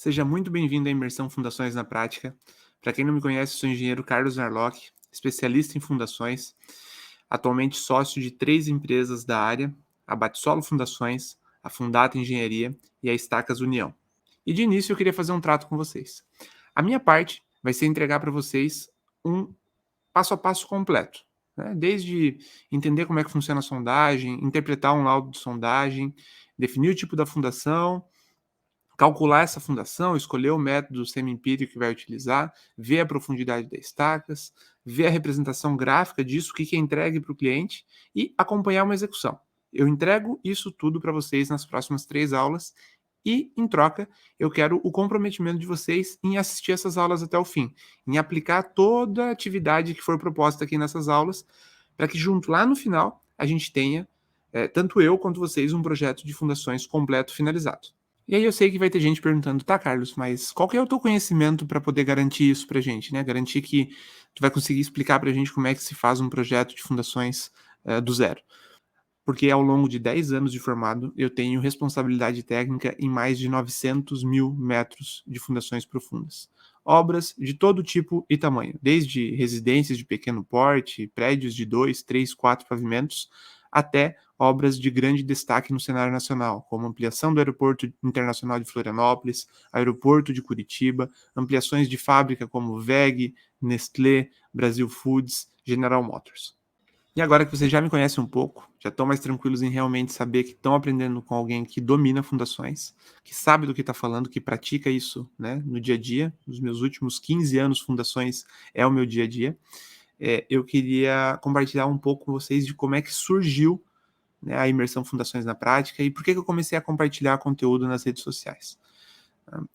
Seja muito bem-vindo à imersão Fundações na Prática. Para quem não me conhece, sou o engenheiro Carlos Narlock, especialista em fundações, atualmente sócio de 3 empresas da área, a Batisolo Fundações, a Fundata Engenharia e a Estacas União. E de início eu queria fazer um trato com vocês. A minha parte vai ser entregar para vocês um passo a passo completo, né? Desde entender como é que funciona a sondagem, interpretar um laudo de sondagem, definir o tipo da fundação, calcular essa fundação, escolher o método semi-empírico que vai utilizar, ver a profundidade das estacas, ver a representação gráfica disso, o que é entregue para o cliente e acompanhar uma execução. Eu entrego isso tudo para vocês nas próximas 3 aulas e, em troca, eu quero o comprometimento de vocês em assistir essas aulas até o fim, em aplicar toda a atividade que for proposta aqui nessas aulas, para que junto lá no final a gente tenha, tanto eu quanto vocês, um projeto de fundações completo finalizado. E aí eu sei que vai ter gente perguntando: "Tá, Carlos, mas qual que é o teu conhecimento para poder garantir isso pra gente, né, garantir que tu vai conseguir explicar pra gente como é que se faz um projeto de fundações, do zero?". Porque ao longo de 10 anos de formado, eu tenho responsabilidade técnica em mais de 900.000 metros de fundações profundas. Obras de todo tipo e tamanho, desde residências de pequeno porte, prédios de 2, 3, 4 pavimentos, até obras de grande destaque no cenário nacional, como ampliação do Aeroporto Internacional de Florianópolis, Aeroporto de Curitiba, ampliações de fábrica como WEG, Nestlé, Brasil Foods, General Motors. E agora que vocês já me conhecem um pouco, já estão mais tranquilos em realmente saber que estão aprendendo com alguém que domina fundações, que sabe do que está falando, que pratica isso, né, no dia a dia. Nos meus últimos 15 anos, fundações é o meu dia a dia. Eu queria compartilhar um pouco com vocês de como é que surgiu, né, a imersão Fundações na Prática e por que eu comecei a compartilhar conteúdo nas redes sociais.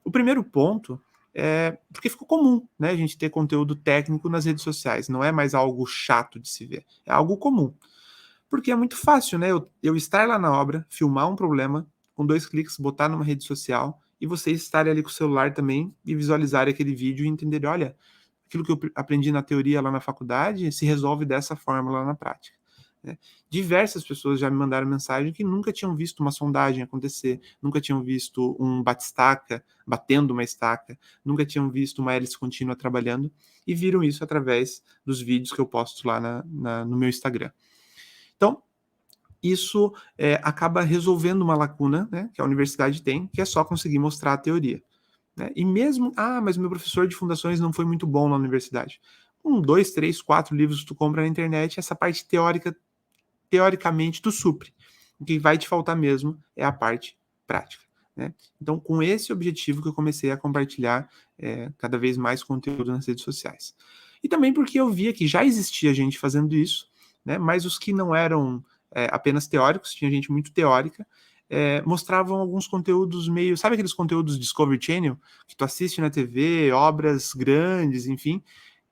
O primeiro ponto é porque ficou comum, né, a gente ter conteúdo técnico nas redes sociais, não é mais algo chato de se ver, é algo comum. Porque é muito fácil, né, eu estar lá na obra, filmar um problema, com 2 cliques, botar numa rede social e vocês estarem ali com o celular também e visualizarem aquele vídeo e entenderem: "Olha, aquilo que eu aprendi na teoria lá na faculdade se resolve dessa forma lá na prática", né. Diversas pessoas já me mandaram mensagem que nunca tinham visto uma sondagem acontecer, nunca tinham visto um bate-estaca batendo uma estaca, nunca tinham visto uma hélice contínua trabalhando e viram isso através dos vídeos que eu posto lá no meu Instagram. Então, isso acaba resolvendo uma lacuna, né, que a universidade tem, que é só conseguir mostrar a teoria, né. E mesmo, mas o meu professor de fundações não foi muito bom na universidade. Com 2, 3, 4 livros que tu compra na internet, essa parte teórica, teoricamente, tu supre. O que vai te faltar mesmo é a parte prática, né. Então, com esse objetivo que eu comecei a compartilhar, cada vez mais conteúdo nas redes sociais. E também porque eu via que já existia gente fazendo isso, né, mas os que não eram, apenas teóricos, tinha gente muito teórica, mostravam alguns conteúdos meio, sabe, aqueles conteúdos Discovery Channel, que tu assiste na TV, obras grandes, enfim,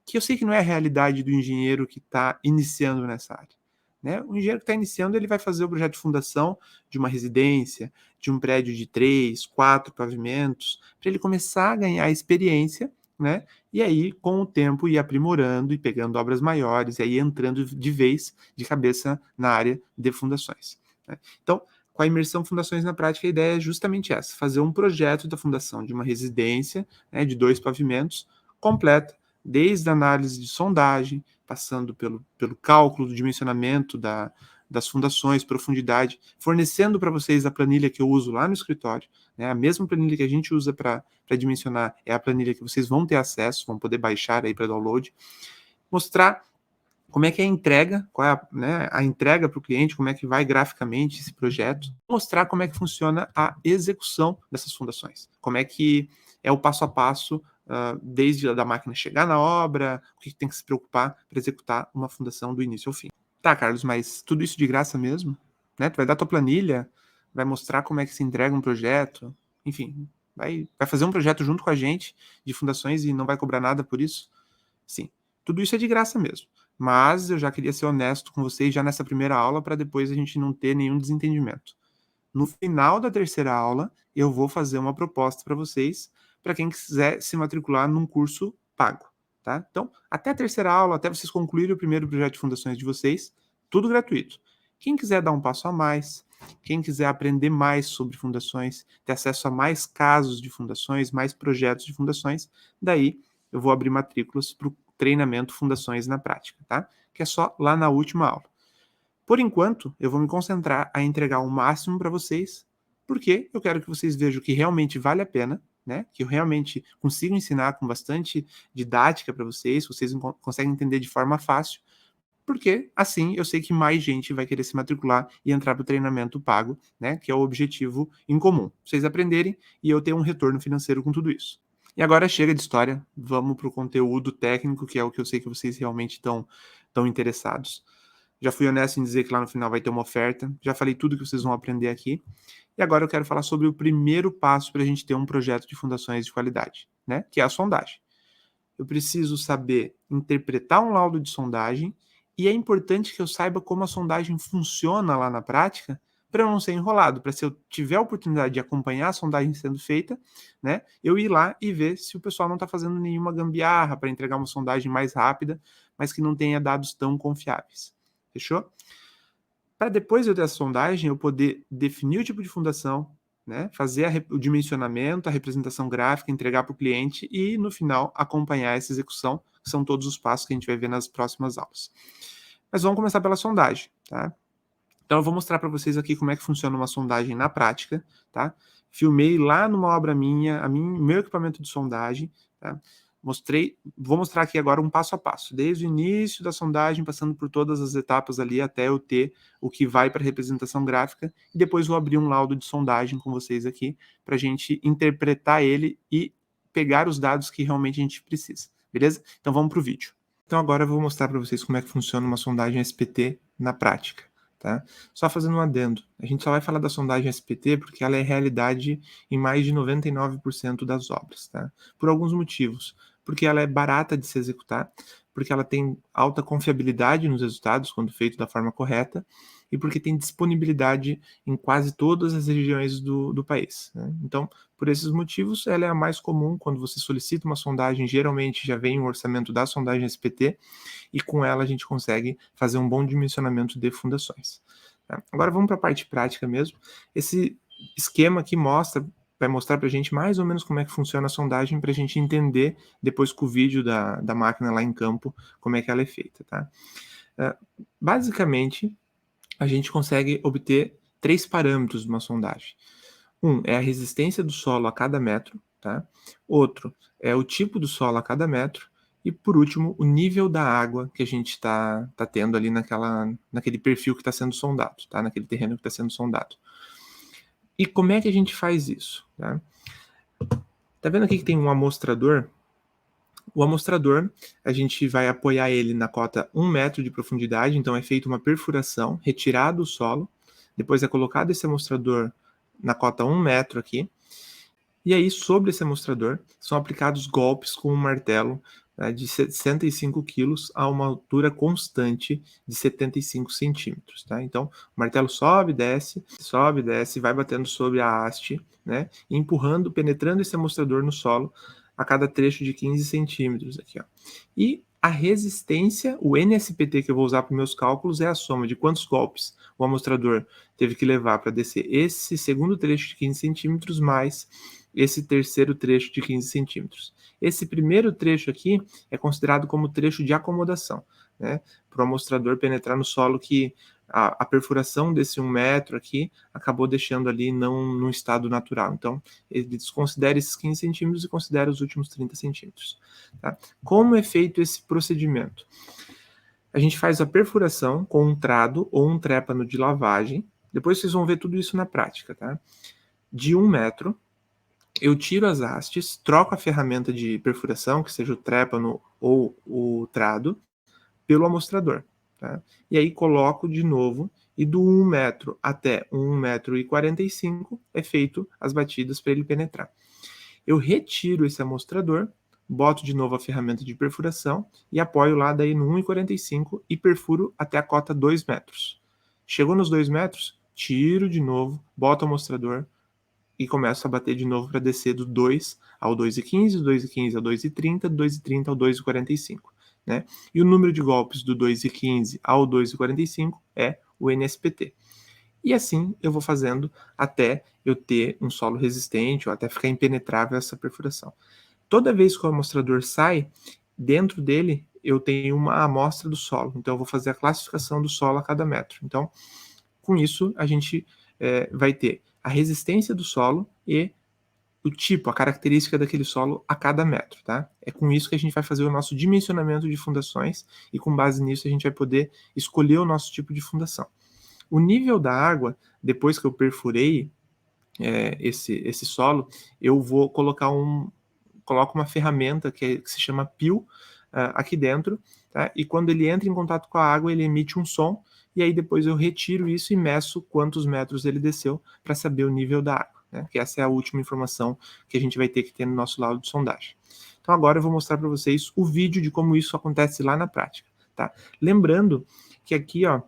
que eu sei que não é a realidade do engenheiro que está iniciando nessa área, né. O engenheiro que está iniciando, ele vai fazer o projeto de fundação de uma residência, de um prédio de 3, 4 pavimentos, para ele começar a ganhar experiência, né, e aí com o tempo ir aprimorando e pegando obras maiores, e aí entrando de vez, de cabeça na área de fundações, né. Então, com a imersão Fundações na Prática, a ideia é justamente essa: fazer um projeto da fundação de uma residência, né, de 2 pavimentos, completa, desde a análise de sondagem, passando pelo cálculo do dimensionamento das fundações, profundidade, fornecendo para vocês a planilha que eu uso lá no escritório, né, a mesma planilha que a gente usa para dimensionar é a planilha que vocês vão ter acesso, vão poder baixar aí para download, mostrar como é que é a entrega, qual é a, né, a entrega para o cliente, como é que vai graficamente esse projeto, mostrar como é que funciona a execução dessas fundações, como é que é o passo a passo, desde a da máquina chegar na obra, o que tem que se preocupar para executar uma fundação do início ao fim. Tá, Carlos, mas tudo isso de graça mesmo? Né? Tu vai dar tua planilha, vai mostrar como é que se entrega um projeto, enfim, vai fazer um projeto junto com a gente de fundações e não vai cobrar nada por isso? Sim, tudo isso é de graça mesmo. Mas eu já queria ser honesto com vocês já nessa primeira aula para depois a gente não ter nenhum desentendimento. No final da terceira aula, eu vou fazer uma proposta para vocês, para quem quiser se matricular num curso pago, tá? Então, até a terceira aula, até vocês concluírem o primeiro projeto de fundações de vocês, tudo gratuito. Quem quiser dar um passo a mais, Quem quiser aprender mais sobre fundações, ter acesso a mais casos de fundações, mais projetos de fundações, daí eu vou abrir matrículas para o treinamento Fundações na Prática, tá? Que é só lá na última aula. Por enquanto, eu vou me concentrar a entregar o máximo para vocês, porque eu quero que vocês vejam que realmente vale a pena, né? Que eu realmente consigo ensinar com bastante didática para vocês conseguem entender de forma fácil, porque assim eu sei que mais gente vai querer se matricular e entrar para o treinamento pago, né? Que é o objetivo em comum. Vocês aprenderem e eu ter um retorno financeiro com tudo isso. E agora chega de história, vamos para o conteúdo técnico, que é o que eu sei que vocês realmente estão interessados. Já fui honesto em dizer que lá no final vai ter uma oferta, já falei tudo que vocês vão aprender aqui. E agora eu quero falar sobre o primeiro passo para a gente ter um projeto de fundações de qualidade, né? Que é a sondagem. Eu preciso saber interpretar um laudo de sondagem e é importante que eu saiba como a sondagem funciona lá na prática para eu não ser enrolado, para se eu tiver a oportunidade de acompanhar a sondagem sendo feita, né, eu ir lá e ver se o pessoal não está fazendo nenhuma gambiarra para entregar uma sondagem mais rápida, mas que não tenha dados tão confiáveis. Fechou? Para depois eu ter a sondagem, eu poder definir o tipo de fundação, né, fazer o dimensionamento, a representação gráfica, entregar para o cliente e, no final, acompanhar essa execução, que são todos os passos que a gente vai ver nas próximas aulas. Mas vamos começar pela sondagem, tá? Então eu vou mostrar para vocês aqui como é que funciona uma sondagem na prática, tá? Filmei lá numa obra minha, meu equipamento de sondagem, tá? Vou mostrar aqui agora um passo a passo, desde o início da sondagem, passando por todas as etapas ali até eu ter o que vai para a representação gráfica, e depois vou abrir um laudo de sondagem com vocês aqui, para a gente interpretar ele e pegar os dados que realmente a gente precisa, beleza? Então vamos para o vídeo. Então agora eu vou mostrar para vocês como é que funciona uma sondagem SPT na prática. Tá? Só fazendo um adendo, a gente só vai falar da sondagem SPT porque ela é realidade em mais de 99% das obras, tá? Por alguns motivos. Porque ela é barata de se executar, porque ela tem alta confiabilidade nos resultados quando feito da forma correta, e porque tem disponibilidade em quase todas as regiões do país, né? Então, por esses motivos, ela é a mais comum quando você solicita uma sondagem, geralmente já vem o orçamento da sondagem SPT, e com ela a gente consegue fazer um bom dimensionamento de fundações. Tá? Agora vamos para a parte prática mesmo. Esse esquema aqui vai mostrar para a gente mais ou menos como é que funciona a sondagem para a gente entender depois com o vídeo da máquina lá em campo como é que ela é feita. Tá? Basicamente, a gente consegue obter 3 parâmetros de uma sondagem. Um é a resistência do solo a cada metro, tá? Outro é o tipo do solo a cada metro. E, por último, o nível da água que a gente está tendo ali naquele perfil que está sendo sondado, tá? Naquele terreno que está sendo sondado. E como é que a gente faz isso? Tá vendo aqui que tem um amostrador? O amostrador, a gente vai apoiar ele na cota 1 metro de profundidade, então é feita uma perfuração, retirado o solo, depois é colocado esse amostrador na cota 1 metro aqui, e aí sobre esse amostrador são aplicados golpes com um martelo, né, de 65 quilos a uma altura constante de 75 centímetros. Tá? Então, o martelo sobe, desce, vai batendo sobre a haste, né, e empurrando, penetrando esse amostrador no solo a cada trecho de 15 centímetros. Aqui, ó. E a resistência, o NSPT que eu vou usar para os meus cálculos, é a soma de quantos golpes o amostrador teve que levar para descer esse segundo trecho de 15 centímetros mais esse terceiro trecho de 15 centímetros. Esse primeiro trecho aqui é considerado como trecho de acomodação, né? Para o amostrador penetrar no solo que a perfuração desse 1 metro aqui acabou deixando ali não num estado natural. Então, ele desconsidera esses 15 centímetros e considera os últimos 30 centímetros. Tá? Como é feito esse procedimento? A gente faz a perfuração com um trado ou um trépano de lavagem. Depois vocês vão ver tudo isso na prática, tá? De 1 metro, eu tiro as hastes, troco a ferramenta de perfuração, que seja o trépano ou o trado, pelo amostrador. Tá? E aí coloco de novo, e do 1 metro até 1 metro e 45 é feito as batidas para ele penetrar. Eu retiro esse amostrador, boto de novo a ferramenta de perfuração e apoio lá daí no 1,45 e perfuro até a cota 2 metros. Chegou nos 2 metros, tiro de novo, boto o amostrador, e começo a bater de novo para descer do 2 ao 2,15, do 2,15 ao 2,30, do 2,30 ao 2,45. Né? E o número de golpes do 2,15 ao 2,45 é o NSPT. E assim eu vou fazendo até eu ter um solo resistente ou até ficar impenetrável essa perfuração. Toda vez que o amostrador sai, dentro dele eu tenho uma amostra do solo, então eu vou fazer a classificação do solo a cada metro. Então, com isso, a gente vai ter a resistência do solo e o tipo, a característica daquele solo a cada metro, tá? É com isso que a gente vai fazer o nosso dimensionamento de fundações e com base nisso a gente vai poder escolher o nosso tipo de fundação. O nível da água, depois que eu perfurei esse solo, eu vou coloco uma ferramenta que se chama peel aqui dentro, tá? E quando ele entra em contato com a água, ele emite um som, e aí depois eu retiro isso e meço quantos metros ele desceu para saber o nível da água, né? Que essa é a última informação que a gente vai ter que ter no nosso laudo de sondagem. Então agora eu vou mostrar para vocês o vídeo de como isso acontece lá na prática, tá? Lembrando que aqui, ó,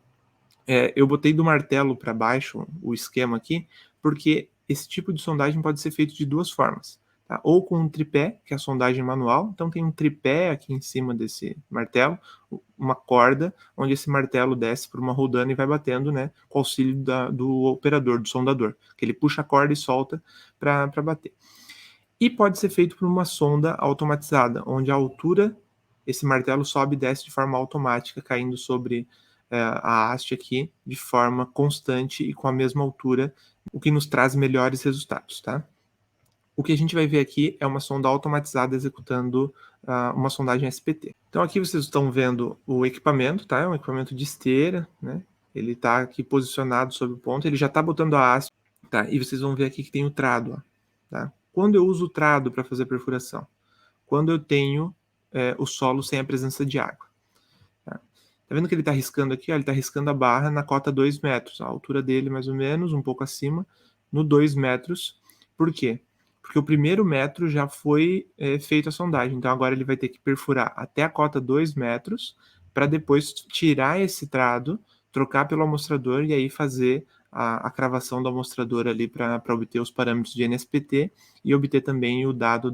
eu botei do martelo para baixo o esquema aqui, porque esse tipo de sondagem pode ser feito de duas formas. Tá? Ou com um tripé, que é a sondagem manual. Então tem um tripé aqui em cima desse martelo, uma corda, onde esse martelo desce por uma roldana e vai batendo, né, com o auxílio do operador, do sondador, que ele puxa a corda e solta para bater. E pode ser feito por uma sonda automatizada, onde a altura, esse martelo sobe e desce de forma automática, caindo sobre a haste aqui de forma constante e com a mesma altura, o que nos traz melhores resultados, tá? O que a gente vai ver aqui é uma sonda automatizada executando uma sondagem SPT. Então aqui vocês estão vendo o equipamento, tá? É um equipamento de esteira, né? Ele está aqui posicionado sobre o ponto, ele já está botando a haste, tá? E vocês vão ver aqui que tem o trado, ó, tá? Quando eu uso o trado para fazer a perfuração? Quando eu tenho o solo sem a presença de água. Tá vendo que ele está riscando aqui? Ó, ele está riscando a barra na cota 2 metros. A altura dele, mais ou menos, um pouco acima, no 2 metros. Por quê? Porque o primeiro metro já foi feito a sondagem. Então agora ele vai ter que perfurar até a cota 2 metros para depois tirar esse trado, trocar pelo amostrador e aí fazer a cravação do amostrador ali para obter os parâmetros de NSPT e obter também o dado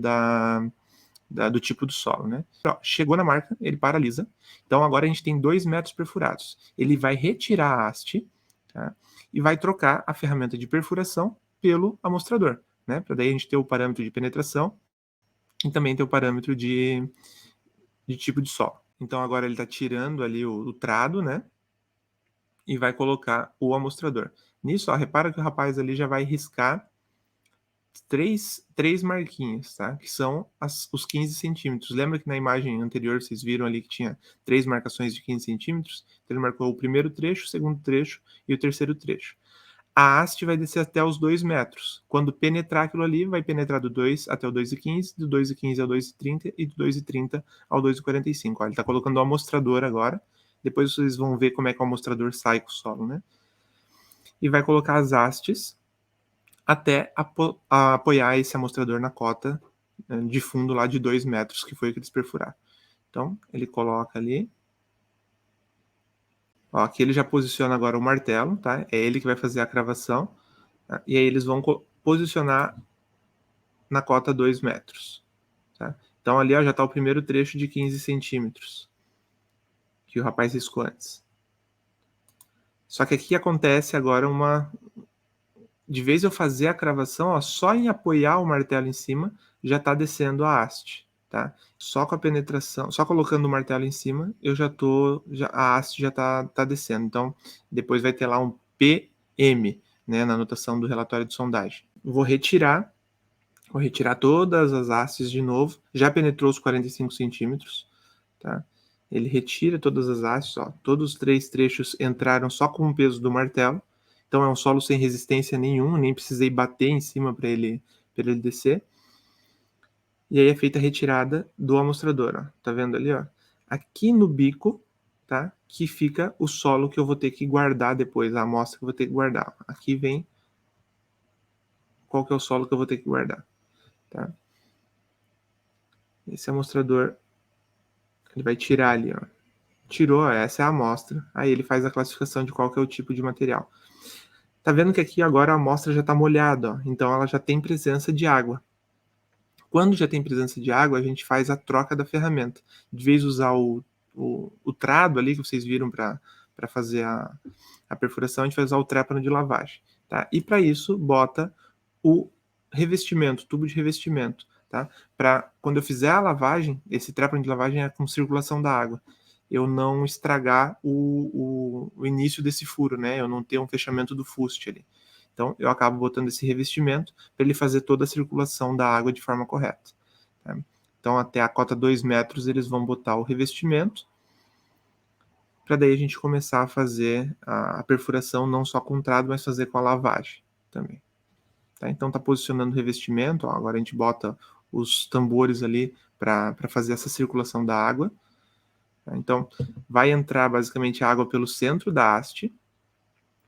do tipo do solo, né? Chegou na marca, ele paralisa. Então agora a gente tem 2 metros perfurados. Ele vai retirar a haste, tá? E vai trocar a ferramenta de perfuração pelo amostrador, né? Para daí a gente ter o parâmetro de penetração e também ter o parâmetro de tipo de solo. Então agora ele está tirando ali o trado, né? E vai colocar o amostrador. Nisso, ó, repara que o rapaz ali já vai riscar três marquinhas, tá? Que são os 15 centímetros. Lembra que na imagem anterior vocês viram ali que tinha 3 marcações de 15 centímetros? Então ele marcou o primeiro trecho, o segundo trecho e o terceiro trecho. A haste vai descer até os 2 metros. Quando penetrar aquilo ali, vai penetrar do 2 até o 2,15, do 2,15 ao 2,30 e do 2,30 ao 2,45. Ele está colocando o amostrador agora. Depois vocês vão ver como é que o amostrador sai com o solo, né? E vai colocar as hastes até apoiar esse amostrador na cota de fundo lá de 2 metros, que foi o que eles perfuraram. Então, ele coloca ali. Ó, aqui ele já posiciona agora o martelo, tá? É ele que vai fazer a cravação. Tá? E aí eles vão posicionar na cota 2 metros. Tá? Então ali ó, já está o primeiro trecho de 15 centímetros que o rapaz riscou antes. Só que aqui acontece agora de vez eu fazer a cravação, ó, só em apoiar o martelo em cima, já está descendo a haste, tá? Só com a penetração, só colocando o martelo em cima, a haste já tá descendo. Então, depois vai ter lá um PM, né, na anotação do relatório de sondagem. Vou retirar todas as hastes de novo, já penetrou os 45 centímetros, tá? Ele retira todas as hastes, ó, todos os 3 trechos entraram só com o peso do martelo. Então é um solo sem resistência nenhuma, nem precisei bater em cima para ele descer. E aí é feita a retirada do amostrador, ó. Tá vendo ali, ó? Aqui no bico, tá? Que fica o solo que eu vou ter que guardar depois, a amostra que eu vou ter que guardar. Aqui vem qual que é o solo que eu vou ter que guardar, tá? Esse amostrador, ele vai tirar ali, ó. Tirou, essa é a amostra. Aí ele faz a classificação de qual que é o tipo de material. Tá vendo que aqui agora a amostra já está molhada, ó, então ela já tem presença de água. Quando já tem presença de água, a gente faz a troca da ferramenta. De vez usar o trado ali que vocês viram para para fazer a perfuração, a gente vai usar o trépano de lavagem, tá? E para isso, bota o revestimento, tubo de revestimento, tá? Para quando eu fizer a lavagem, esse trépano de lavagem é com circulação da água, eu não estragar o início desse furo, né? Eu não ter um fechamento do fuste ali. Então, eu acabo botando esse revestimento para ele fazer toda a circulação da água de forma correta, tá? Então, até a cota 2 metros, eles vão botar o revestimento, para daí a gente começar a fazer a perfuração não só com o trado, mas fazer com a lavagem também. Tá? Então está posicionando o revestimento, ó, agora a gente bota os tambores ali para fazer essa circulação da água. Tá? Então vai entrar basicamente a água pelo centro da haste,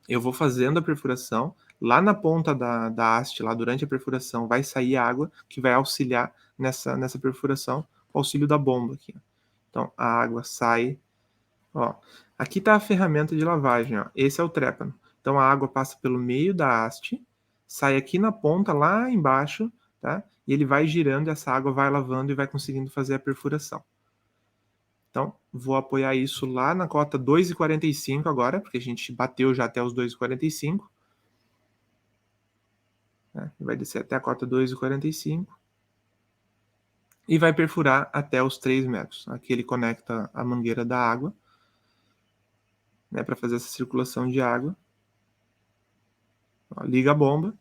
eu vou fazendo a perfuração, lá na ponta da haste, lá durante a perfuração, vai sair água que vai auxiliar nessa perfuração, com o auxílio da bomba aqui. Então a água sai. Ó, aqui está a ferramenta de lavagem, ó. Esse é o trépano. Então a água passa pelo meio da haste, sai aqui na ponta, lá embaixo, tá? E ele vai girando, e essa água vai lavando e vai conseguindo fazer a perfuração. Então, vou apoiar isso lá na cota 2,45 agora, porque a gente bateu já até os 2,45. Né? Vai descer até a cota 2,45. E vai perfurar até os 3 metros. Aqui ele conecta a mangueira da água, né, para fazer essa circulação de água. Ó, liga a bomba.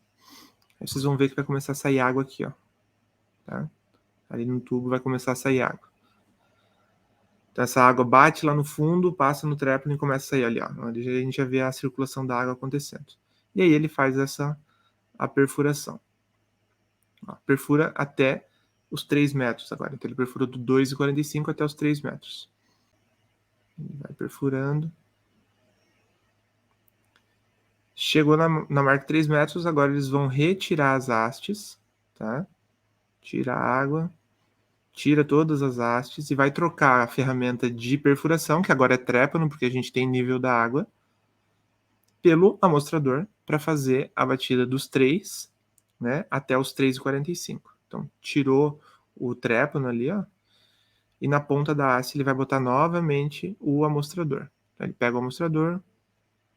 Aí vocês vão ver que vai começar a sair água aqui, ó. Tá? Ali no tubo vai começar a sair água. Então essa água bate lá no fundo, passa no trépano e começa a sair ali, ó. A gente já vê a circulação da água acontecendo. E aí ele faz a perfuração. Ó, perfura até os 3 metros agora. Então ele perfurou do 2,45 até os 3 metros. Ele vai perfurando. Chegou na marca 3 metros, agora eles vão retirar as hastes, tá? Tira a água, tira todas as hastes e vai trocar a ferramenta de perfuração, que agora é trépano, porque a gente tem nível da água, pelo amostrador para fazer a batida dos 3, né, até os 3,45. Então, tirou o trépano ali, ó, e na ponta da haste ele vai botar novamente o amostrador. Então, ele pega o amostrador,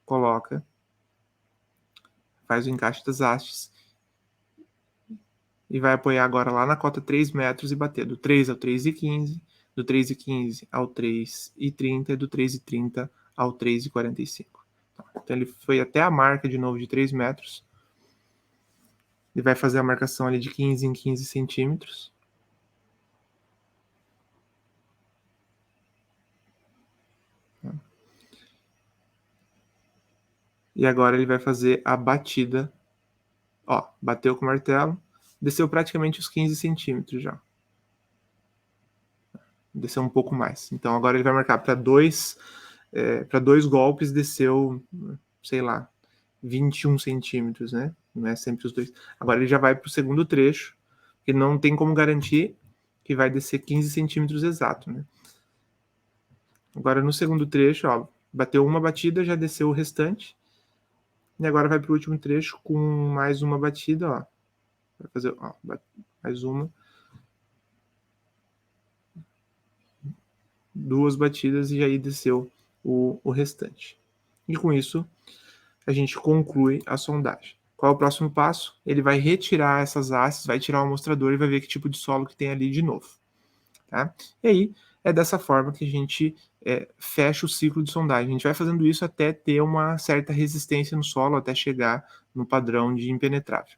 coloca, faz o encaixe das hastes e vai apoiar agora lá na cota 3 metros e bater do 3 ao 3,15, do 3,15 ao 3,30 e do 3,30 ao 3,45. Então ele foi até a marca de novo de 3 metros. Ele vai fazer a marcação ali de 15 em 15 centímetros. E agora ele vai fazer a batida. Ó, bateu com o martelo, desceu praticamente os 15 centímetros já. Desceu um pouco mais. Então agora ele vai marcar para dois golpes, desceu, sei lá, 21 centímetros, né? Não é sempre os dois. Agora ele já vai para o segundo trecho, que não tem como garantir que vai descer 15 centímetros exato, né? Agora no segundo trecho, ó, bateu uma batida, já desceu o restante. E agora vai para o último trecho com mais uma batida, ó. Vai fazer, ó, mais uma. 2 batidas e aí desceu o restante. E com isso, a gente conclui a sondagem. Qual é o próximo passo? Ele vai retirar essas hastes, vai tirar o amostrador e vai ver que tipo de solo que tem ali de novo. Tá? E aí, é dessa forma que a gente fecha o ciclo de sondagem. A gente vai fazendo isso até ter uma certa resistência no solo, até chegar no padrão de impenetrável.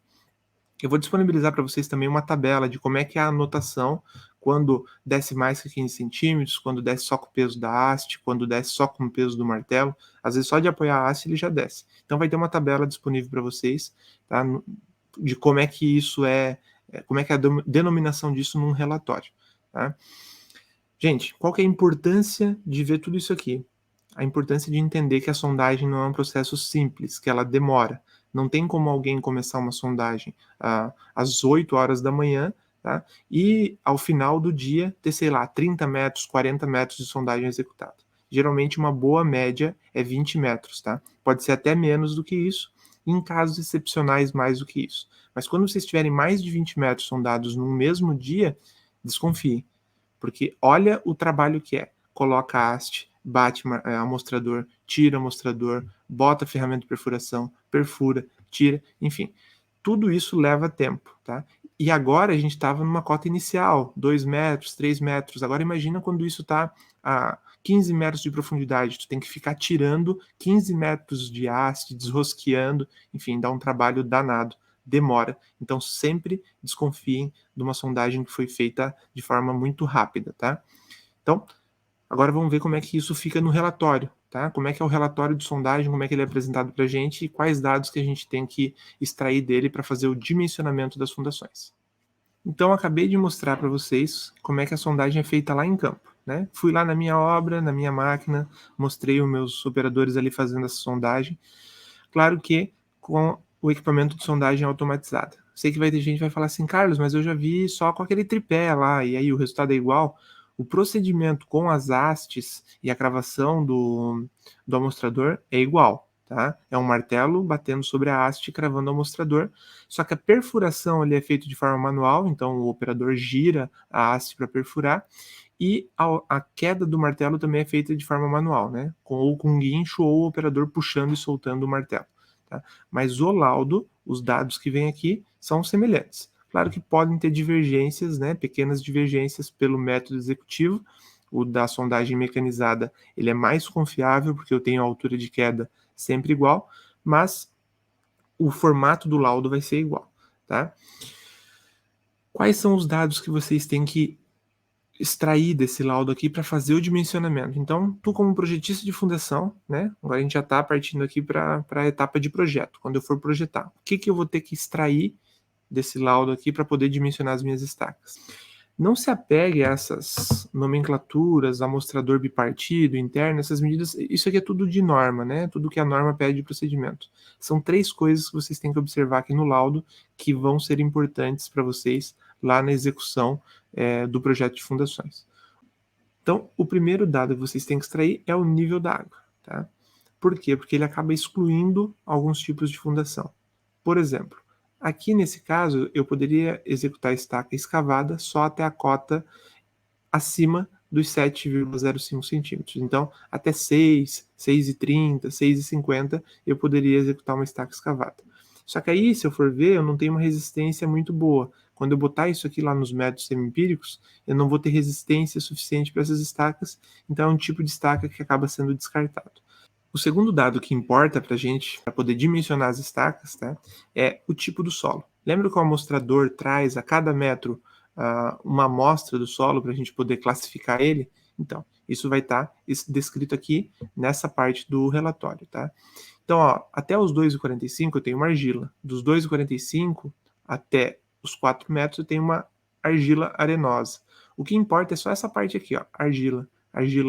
Eu vou disponibilizar para vocês também uma tabela de como é que é a anotação quando desce mais que 15 centímetros, quando desce só com o peso da haste, quando desce só com o peso do martelo. Às vezes só de apoiar a haste ele já desce. Então vai ter uma tabela disponível para vocês, tá? De como é que isso como é que é a denominação disso num relatório, tá? Gente, qual que é a importância de ver tudo isso aqui? A importância de entender que a sondagem não é um processo simples, que ela demora. Não tem como alguém começar uma sondagem às 8 horas da manhã, tá? E ao final do dia ter, sei lá, 30 metros, 40 metros de sondagem executada. Geralmente uma boa média é 20 metros, tá? Pode ser até menos do que isso, em casos excepcionais mais do que isso. Mas quando vocês tiverem mais de 20 metros sondados no mesmo dia, desconfie, porque olha o trabalho que é. Coloca a haste, bate amostrador, tira amostrador, bota a ferramenta de perfuração, perfura, tira, enfim. Tudo isso leva tempo, tá? E agora a gente estava numa cota inicial, 2 metros, 3 metros. Agora imagina quando isso está a 15 metros de profundidade, tu tem que ficar tirando 15 metros de haste, desrosqueando, enfim, dá um trabalho danado, demora. Então sempre desconfiem de uma sondagem que foi feita de forma muito rápida, tá? Então, agora vamos ver como é que isso fica no relatório, tá? Como é que é o relatório de sondagem, como é que ele é apresentado para a gente e quais dados que a gente tem que extrair dele para fazer o dimensionamento das fundações. Então, acabei de mostrar para vocês como é que a sondagem é feita lá em campo, né? Fui lá na minha obra, na minha máquina, mostrei os meus operadores ali fazendo essa sondagem. Claro que com o equipamento de sondagem automatizada. Sei que vai ter gente que vai falar assim, Carlos, mas eu já vi só com aquele tripé lá, e aí o resultado é igual. O procedimento com as hastes e a cravação do amostrador é igual, tá? É um martelo batendo sobre a haste e cravando o amostrador, só que a perfuração ele é feita de forma manual, então o operador gira a haste para perfurar, e a queda do martelo também é feita de forma manual, né? Ou com guincho ou o operador puxando e soltando o martelo. Tá? Mas o laudo, os dados que vêm aqui, são semelhantes. Claro que podem ter divergências, né? Pequenas divergências pelo método executivo. O da sondagem mecanizada ele é mais confiável, porque eu tenho a altura de queda sempre igual, mas o formato do laudo vai ser igual. Tá? Quais são os dados que vocês têm que extrair desse laudo aqui para fazer o dimensionamento? Então, tu como projetista de fundação, né? Agora a gente já está partindo aqui para a etapa de projeto, quando eu for projetar. O que eu vou ter que extrair desse laudo aqui para poder dimensionar as minhas estacas? Não se apegue a essas nomenclaturas, amostrador bipartido, interno, essas medidas, isso aqui é tudo de norma, né? Tudo que a norma pede de procedimento. São 3 coisas que vocês têm que observar aqui no laudo que vão ser importantes para vocês lá na execução do projeto de fundações. Então, o primeiro dado que vocês têm que extrair é o nível da água, tá? Por quê? Porque ele acaba excluindo alguns tipos de fundação. Por exemplo, aqui nesse caso, eu poderia executar a estaca escavada só até a cota acima dos 7,05 centímetros. Então, até 6, 6,30, 6,50, eu poderia executar uma estaca escavada. Só que aí, se eu for ver, eu não tenho uma resistência muito boa. Quando eu botar isso aqui lá nos métodos semi-empíricos, eu não vou ter resistência suficiente para essas estacas, então é um tipo de estaca que acaba sendo descartado. O segundo dado que importa para a gente, para poder dimensionar as estacas, tá, é o tipo do solo. Lembra que o amostrador traz a cada metro uma amostra do solo para a gente poder classificar ele? Então, isso vai estar descrito aqui nessa parte do relatório, tá? Então, ó, até os 2,45 eu tenho uma argila. Dos 2,45 até os 4 metros eu tenho uma argila arenosa. O que importa é só essa parte aqui, ó, argila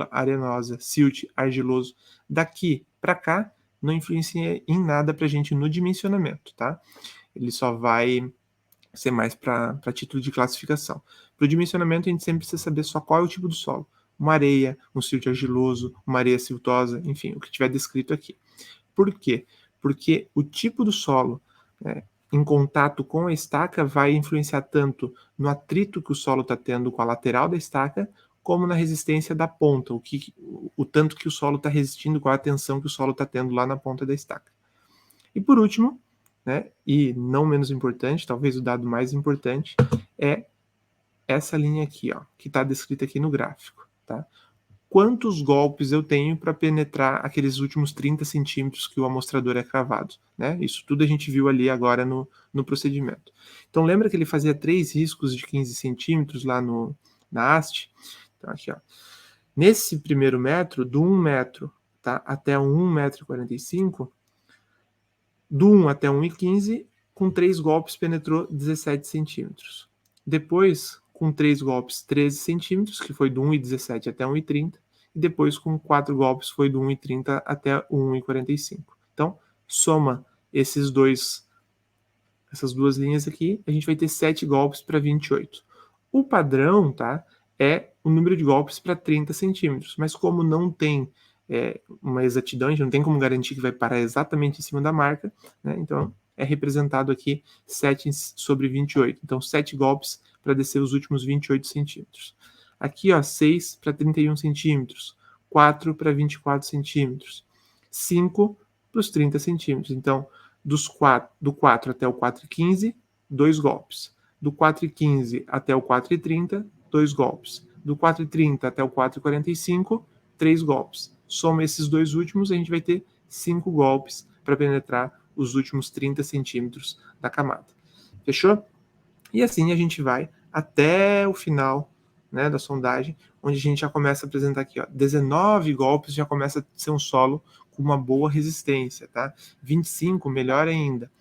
arenosa, silt argiloso. Daqui para cá não influencia em nada para a gente no dimensionamento, tá? Ele só vai ser mais para título de classificação. Para o dimensionamento a gente sempre precisa saber só qual é o tipo do solo. Uma areia, um silt argiloso, uma areia siltosa, enfim, o que tiver descrito aqui. Por quê? Porque o tipo do solo, né, em contato com a estaca vai influenciar tanto no atrito que o solo está tendo com a lateral da estaca, como na resistência da ponta, o tanto que o solo está resistindo, qual a tensão que o solo está tendo lá na ponta da estaca. E por último, né, e não menos importante, talvez o dado mais importante, é essa linha aqui, ó, que está descrita aqui no gráfico. Tá? Quantos golpes eu tenho para penetrar aqueles últimos 30 centímetros que o amostrador é cravado. Né? Isso tudo a gente viu ali agora no procedimento. Então lembra que ele fazia 3 riscos de 15 centímetros lá na haste? Então aqui, ó. Nesse primeiro metro, do 1 metro tá, até o 1,45 m, do 1 até 1,15, com 3 golpes penetrou 17 centímetros. Depois, com 3 golpes, 13 centímetros, que foi do 1,17 até 1,30. E depois, com 4 golpes, foi do 1,30 até 1,45. Então, soma essas duas linhas aqui, a gente vai ter 7 golpes para 28. O padrão, tá, é o número de golpes para 30 centímetros, mas como não tem uma exatidão, a gente não tem como garantir que vai parar exatamente em cima da marca, né, então é representado aqui 7 sobre 28. Então, 7 golpes para descer os últimos 28 centímetros. Aqui, ó, 6 para 31 centímetros. 4 para 24 centímetros, 5 para os 30 centímetros. Então, do 4 até o 4,15, 2 golpes. Do 4,15 até o 4,30, 2 golpes. Do 4,30 até o 4,45, 3 golpes. Soma esses dois últimos, a gente vai ter 5 golpes para penetrar os últimos 30 centímetros da camada. Fechou? E assim a gente vai até o final, né, da sondagem, onde a gente já começa a apresentar aqui, ó, 19 golpes, já começa a ser um solo com uma boa resistência, tá? 25, melhor ainda.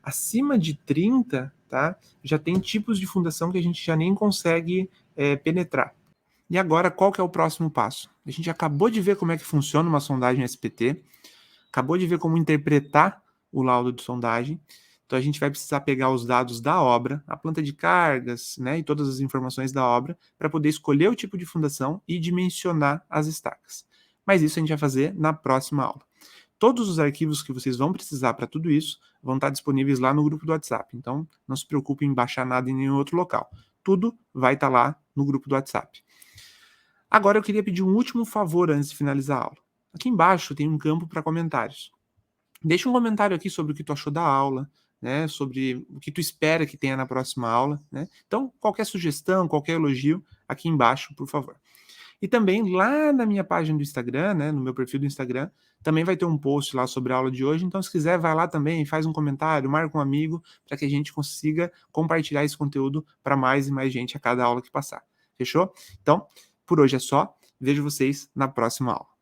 Acima de 30, tá, já tem tipos de fundação que a gente já nem consegue penetrar. E agora, qual que é o próximo passo? A gente acabou de ver como é que funciona uma sondagem SPT, acabou de ver como interpretar o laudo de sondagem. Então a gente vai precisar pegar os dados da obra, a planta de cargas, né, e todas as informações da obra, para poder escolher o tipo de fundação e dimensionar as estacas. Mas isso a gente vai fazer na próxima aula. Todos os arquivos que vocês vão precisar para tudo isso vão estar disponíveis lá no grupo do WhatsApp. Então não se preocupe em baixar nada em nenhum outro local. Tudo vai estar lá no grupo do WhatsApp. Agora eu queria pedir um último favor antes de finalizar a aula. Aqui embaixo tem um campo para comentários. Deixa um comentário aqui sobre o que tu achou da aula, né? Sobre o que tu espera que tenha na próxima aula, né? Então, qualquer sugestão, qualquer elogio, aqui embaixo, por favor. E também lá na minha página do Instagram, né? No meu perfil do Instagram, também vai ter um post lá sobre a aula de hoje. Então, se quiser, vai lá também, faz um comentário, marca um amigo, para que a gente consiga compartilhar esse conteúdo para mais e mais gente a cada aula que passar. Fechou? Então, por hoje é só. Vejo vocês na próxima aula.